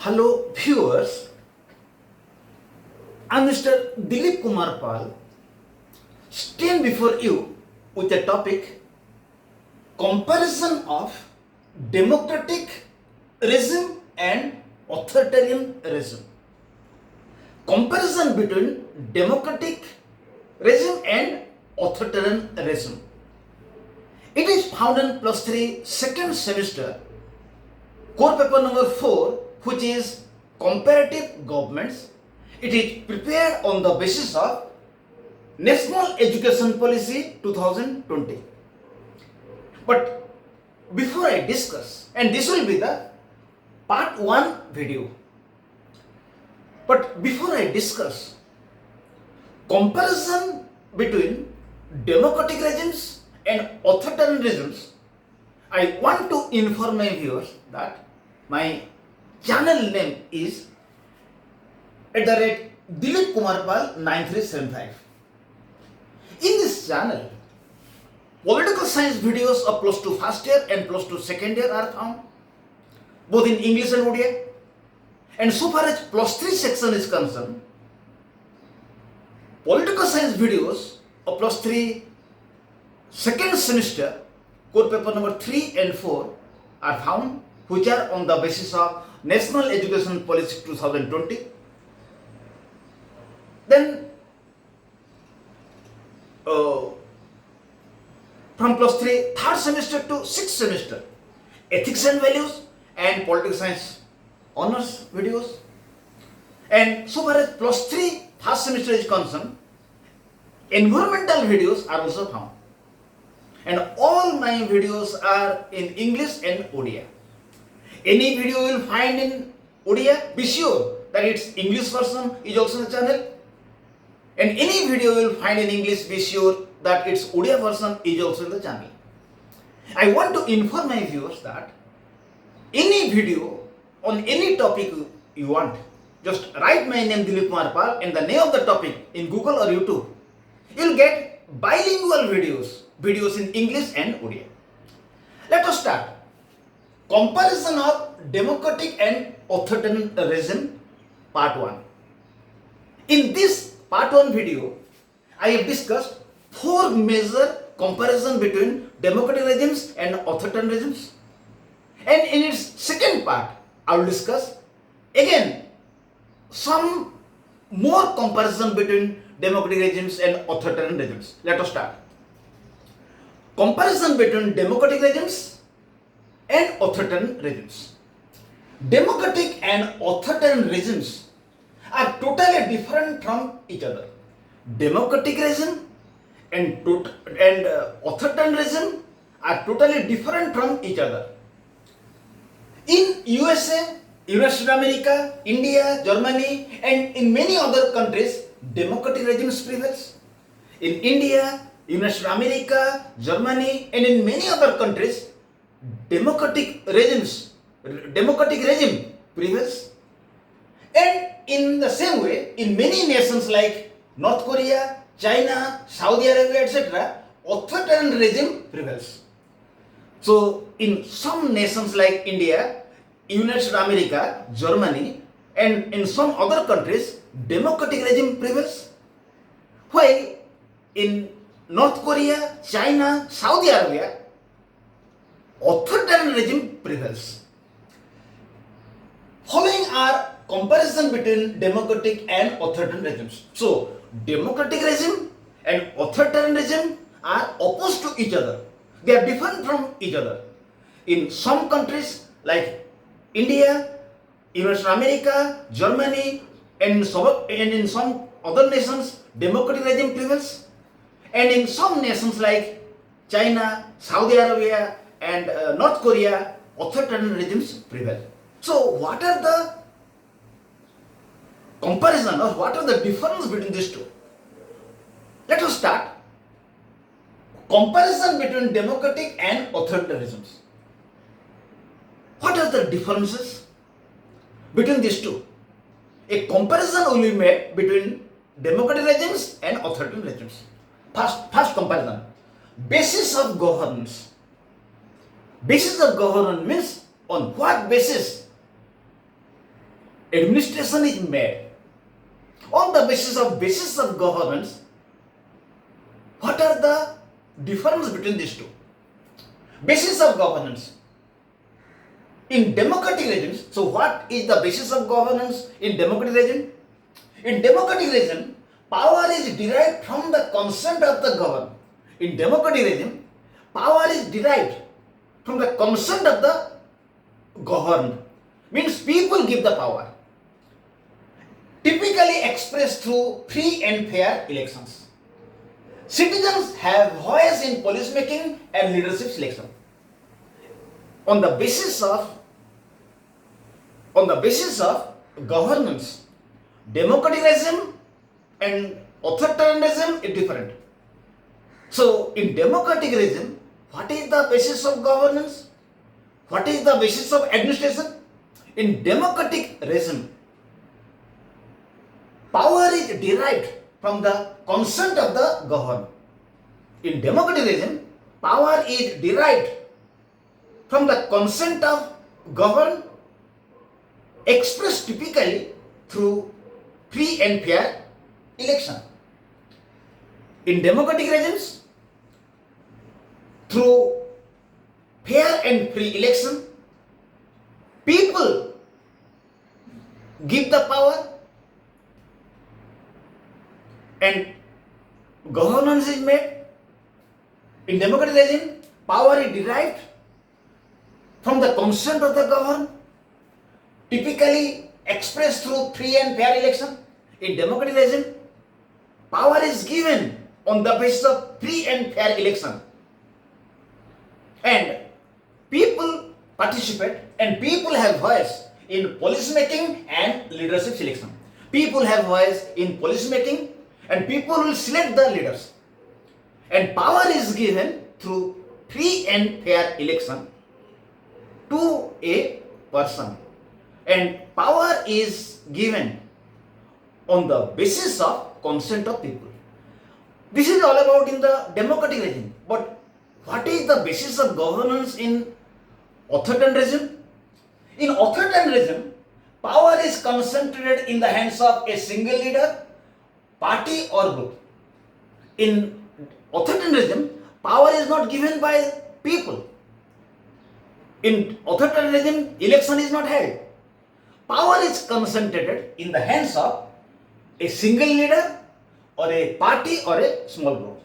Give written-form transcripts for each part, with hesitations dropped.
Hello viewers, I am Mr. Dilip Kumar Pal, stand before you with a topic comparison of democratic regime and authoritarian regime. Comparison between democratic regime and authoritarian regime. It is found in +3 second semester core paper number 4, which is comparative governments. It is prepared on the basis of National Education Policy 2020. But before I discuss, and this will be the part 1 video. But before I discuss comparison between democratic regimes and authoritarian regimes, I want to inform my viewers that my channel name is @Dilip Kumar Pal 9375. In this channel, political science videos of +2 first year and +2 second year are found, both in English and Odia. And so far as +3 section is concerned, political science videos of +3 second semester core paper number 3 and 4 are found, which are on the basis of National Education Policy 2020. Then from +3 third semester to 6th semester, ethics and values and political science honors videos. And so far as +3 first semester is concerned, environmental videos are also found. And all my videos are in English and Odia. Any video you will find in Odia, be sure that its English version is also in the channel. And any video you will find in English, be sure that its Odia version is also in the channel. I want to inform my viewers that any video on any topic you want, just write my name Dilip Kumar Pal and the name of the topic in Google or YouTube. You will get bilingual videos in English and Odia. Let us start. Comparison of democratic and authoritarian regime, part 1. In this part 1 video, I have discussed 4 major comparison between democratic regimes and authoritarian regimes. And in its second part, I will discuss again some more comparison between democratic regimes and authoritarian regimes. Let us start. Comparison between democratic regimes and authoritarian regimes. Democratic and authoritarian regimes are totally different from each other. Democratic regime and authoritarian regime are totally different from each other. In USA, United States of America, India, Germany, and in many other countries, democratic regimes prevails. In India, United States of America, Germany, and in many other countries, democratic regime prevails. And in the same way, in many nations like North Korea, China, Saudi Arabia, etc., authoritarian regime prevails. So, in some nations like India, United States of America, Germany, and in some other countries, democratic regime prevails. While in North Korea, China, Saudi Arabia, authoritarian regime prevails. Following are comparison between democratic and authoritarian regimes. So, democratic regime and authoritarian regime are opposed to each other. They are different from each other. In some countries like India, United States of America, Germany, and in some other nations, democratic regime prevails. And in some nations like China, Saudi Arabia, and North Korea, authoritarian regimes prevail. So, what are the comparison or what are the difference between these two? Let us start. Comparison between democratic and authoritarian regimes. What are the differences between these two? A comparison will be made between democratic regimes and authoritarian regimes. First comparison. Basis of governance. Basis of governance means on what basis administration is made on the basis of governance, what are the difference between these two? Basis of governance. In democratic regimes, so what is the basis of governance in democratic regime? In democratic regime, power is derived from the consent of the governed. In democratic regime, power is derived from the consent of the governed. Means people give the power. Typically expressed through free and fair elections. Citizens have voice in policy making and leadership selection. On the basis of governance, democratic regime and authoritarian regime is different. So in democratic regime, what is the basis of governance? What is the basis of administration? In democratic regime, power is derived from the consent of the governed. In democratic regime, power is derived from the consent of governed, expressed typically through free and fair election. In democratic regimes, through fair and free election, people give the power and governance is made. In democratic regime, power is derived from the consent of the governed, typically expressed through free and fair election. In democratic regime, power is given on the basis of free and fair election. And people participate and people have voice in policy making and leadership selection. People have voice in policy making and people will select the leaders. And power is given through free and fair election to a person. And power is given on the basis of consent of people. This is all about in the democratic regime. But what is the basis of governance in authoritarian regime? In authoritarian regime, power is concentrated in the hands of a single leader, party or group. In authoritarian regime, power is not given by people. In authoritarian regime, election is not held. Power is concentrated in the hands of a single leader or a party or a small group.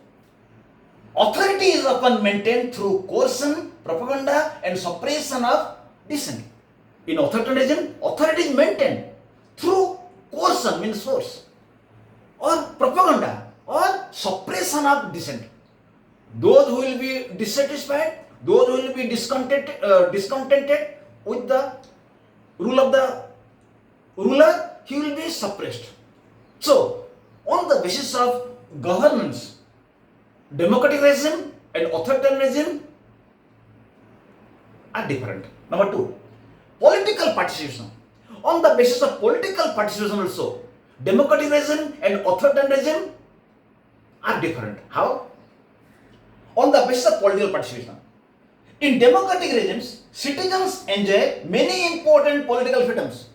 Authority is often maintained through coercion, propaganda and suppression of dissent. In authoritarian regime, authority is maintained through coercion, means force, or propaganda or suppression of dissent. Those who will be dissatisfied, those who will be discontented with the rule of the ruler, he will be suppressed. So, on the basis of governance, democratic regime and authoritarian regime are different. Number 2, political participation. On the basis of political participation also, democratic regime and authoritarian regime are different. How? On the basis of political participation. In democratic regimes, citizens enjoy many important political freedoms,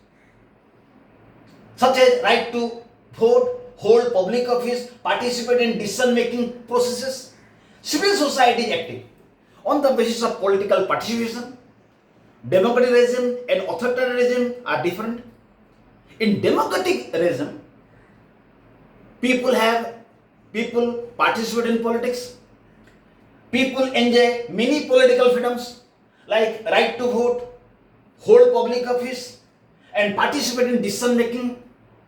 such as right to vote, hold public office, participate in decision-making processes. Civil society is active. On the basis of political participation, democratic regime and authoritarian regime are different. In democratic regime, people participate in politics. People enjoy many political freedoms like right to vote, hold public office and participate in decision-making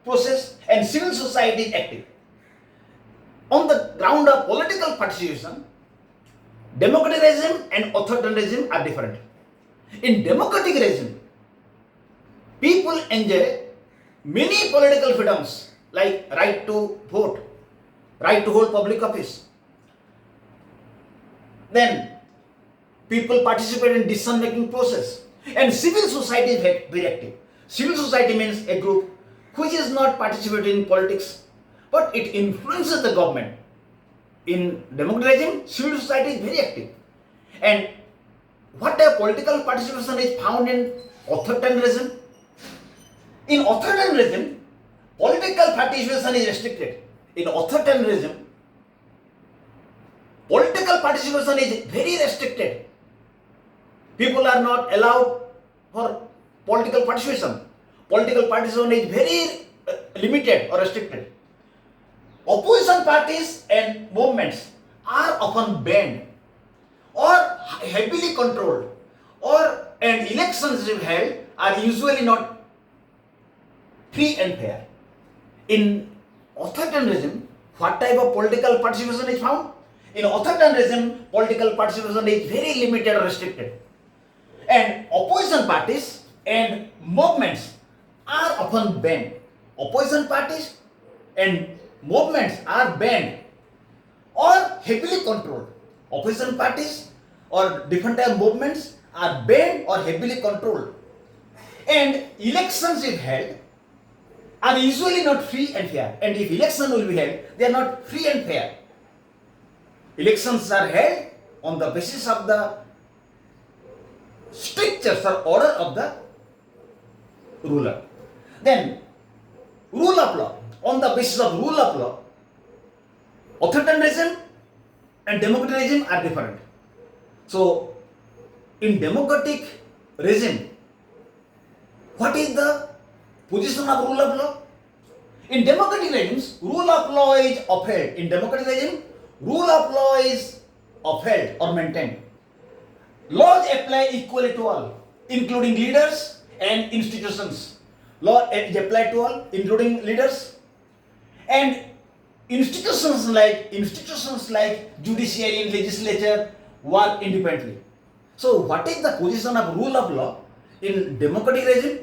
process, and civil society is active. On the ground of political participation, democratic regime and authoritarian regime are different. In democratic regime, people enjoy many political freedoms like right to vote, right to hold public office. Then people participate in decision-making process, and civil society is very active. Civil society means a group which is not participating in politics, but it influences the government. In democratic regime, civil society is very active. And what type of political participation is found in authoritarian regime? In authoritarian regime, political participation is restricted. In authoritarian regime, political participation is very restricted. People are not allowed for political participation. Political participation is very limited or restricted. Opposition parties and movements are often banned or heavily controlled, and elections held are usually not free and fair. In authoritarian regime, what type of political participation is found? In authoritarian regime, political participation is very limited or restricted. And opposition parties and movements are often banned. Opposition parties and movements are banned or heavily controlled. Opposition parties or different type of movements are banned or heavily controlled. And elections if held are usually not free and fair. And if election will be held, they are not free and fair. Elections are held on the basis of the strictures or order of the ruler. Then, rule of law. On the basis of rule of law, authoritarian regime and democratic regime are different. So, in democratic regime, what is the position of rule of law? In democratic regimes, rule of law is upheld. In democratic regime, rule of law is upheld or maintained. Laws apply equally to all, including leaders and institutions. Law is applied to all, including leaders and institutions like judiciary and legislature work independently. So, what is the position of rule of law in democratic regime?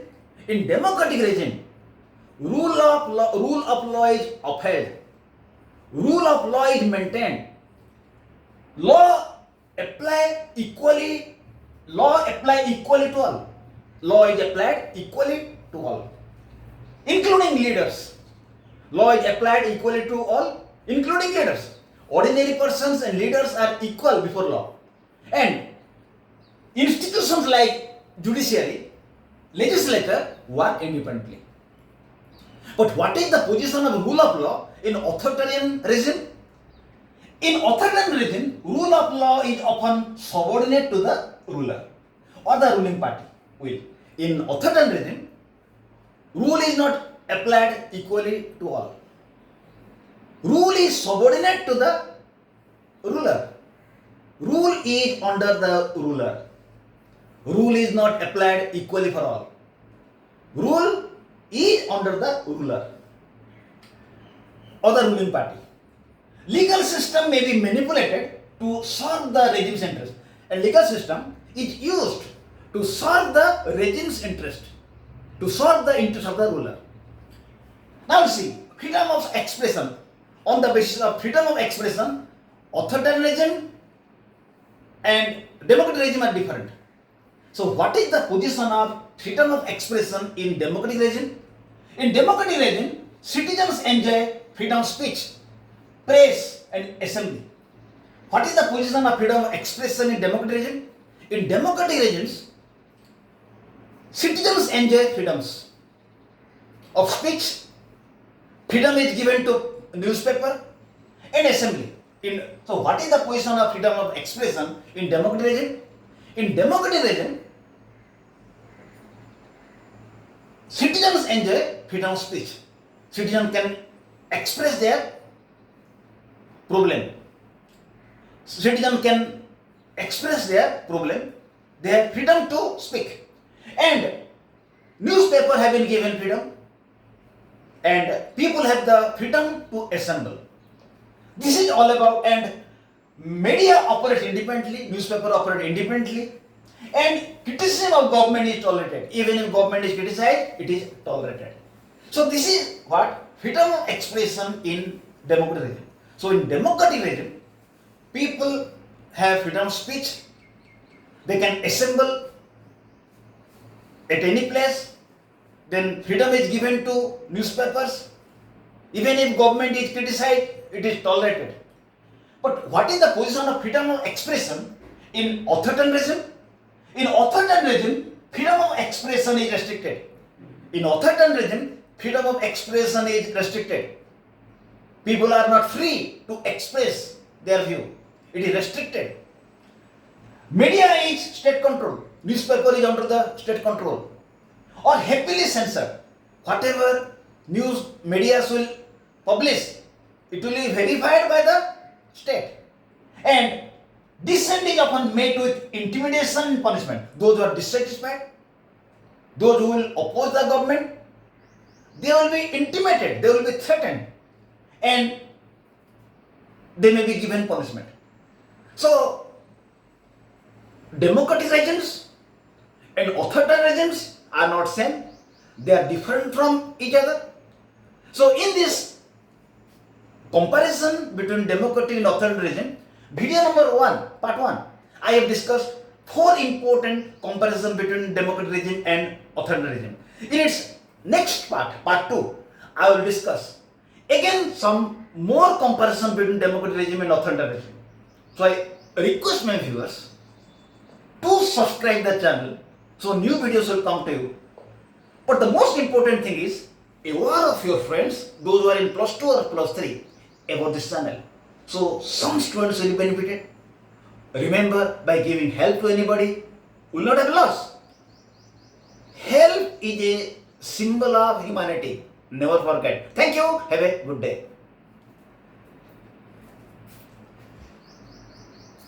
In democratic regime, rule of law is upheld. Rule of law is maintained. Law apply equally to all. Law is applied equally to all, including leaders. Law is applied equally to all, including leaders. Ordinary persons and leaders are equal before law. And institutions like judiciary, legislature work independently. But what is the position of rule of law in authoritarian regime? In authoritarian regime, rule of law is often subordinate to the ruler or the ruling party will. In authoritarian regime, rule is not applied equally to all. Rule is subordinate to the ruler. Rule is under the ruler. Rule is not applied equally for all. Rule is under the ruler or the ruling party. Legal system may be manipulated to serve the regime's interest. A legal system is used to serve the regime's interest, to serve the interest of the ruler. Now see, freedom of expression. On the basis of freedom of expression, authoritarian regime and democratic regime are different. So what is the position of freedom of expression in democratic regime? In democratic regime, citizens enjoy freedom of speech, press and assembly. What is the position of freedom of expression in democratic regime? In democratic regimes, citizens enjoy freedoms of speech, freedom is given to newspaper and assembly. So what is the position of freedom of expression in democratic regime? In democratic regime, citizens enjoy freedom of speech. Citizens can express their problem. Citizens can express their problem. They have freedom to speak. And newspaper have been given freedom. And people have the freedom to assemble. This is all about, and media operate independently, newspaper operate independently, and criticism of government is tolerated. Even if government is criticized, it is tolerated. So this is what freedom of expression in democratic regime. So in democratic regime, people have freedom of speech. They can assemble at any place. Then freedom is given to newspapers. Even if government is criticized, it is tolerated. But what is the position of freedom of expression in authoritarian regime? In authoritarian regime, freedom of expression is restricted. In authoritarian regime, freedom of expression is restricted. People are not free to express their view. It is restricted. Media is state control. Newspaper is under the state control or happily censored. Whatever news media will publish, it will be verified by the state. And dissent is often met with intimidation and punishment. Those who are dissatisfied, those who will oppose the government, they will be intimidated, they will be threatened, and they may be given punishment. So, democratic regimes and authoritarian regimes are not same. They are different from each other. So, in this comparison between democratic and authoritarian regime, video number 1, part 1, I have discussed 4 important comparisons between democratic regime and authoritarian regime. In its next part, part 2, I will discuss again some more comparison between democratic regime and authoritarian regime. So I request my viewers to subscribe the channel so new videos will come to you. But the most important thing is aware of your friends, those who are in +2 or +3, about this channel. So some students will be benefited. Remember, by giving help to anybody, will not have loss. Help is a symbol of humanity. Never forget. Thank you. Have a good day.